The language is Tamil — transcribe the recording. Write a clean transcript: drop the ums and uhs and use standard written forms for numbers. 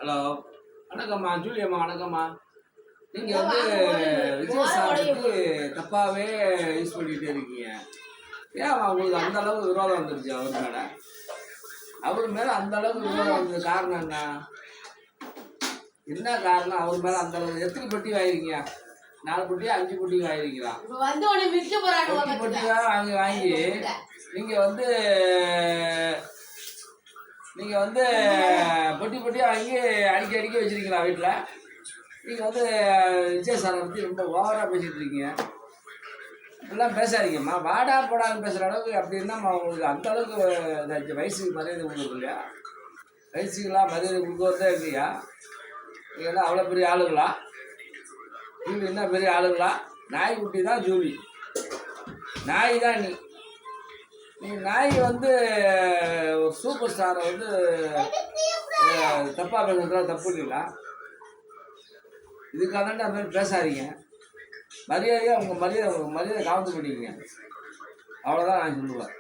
ஹலோ, வணக்கம்மா. ஜூலி அம்மா வணக்கம்மா. நீங்கள் வந்து விஜய் சார் பற்றி தப்பாகவே யூஸ் பண்ணிகிட்டே இருக்கீங்க. ஏன் உங்களுக்கு அந்த அளவுக்கு விரோதம் வந்துருச்சு அவர் மேலே அந்த அளவுக்கு விரோதம் வந்தது காரணம் என்ன? என்ன காரணம்? அவர் மேலே அந்த அளவுக்கு எத்தனை பெட்டி வாங்கிருக்கீங்க? 4 பெட்டியா 5 பெட்டி வாங்கிருக்கலாம். பெட்டியாக வாங்கி நீங்கள் வந்து பெட்டியாக வாங்கி அடிக்க வச்சுருக்கீங்களா வீட்டில்? நீங்கள் வந்து விஜய் சாரை பற்றி ரொம்ப ஓவராக பேசிகிட்டு இருக்கீங்க. இப்படிலாம் பேசாதீங்கம்மா. வாடா போடான்னு பேசுகிற அளவுக்கு அப்படி என்னம்மா உங்களுக்கு அந்த அளவுக்கு வயசுக்கு மரியாதை கொடுக்குறது இல்லையா? வயசுக்கெல்லாம் மரியாதை கொடுக்குறதே இல்லையா? நீங்கள்லாம் அவ்வளோ பெரிய ஆளுங்களா? ஜூலி என்ன பெரிய ஆளுங்களா? நாய்க்குட்டி தான் ஜூலி. நாய் தான் நீ நாய் வந்து ஒரு சூப்பர் ஸ்டாரை வந்து தப்பாக பேசுறதுல தப்பு இல்லைங்களா? இதுக்காக தான் அந்த மாதிரி பேசாதீங்க. மரியாதையாக உங்கள் மரியாதை காவந்து பண்ணிக்கங்க. அவ்வளோதான் நான் சொல்லுவேன்.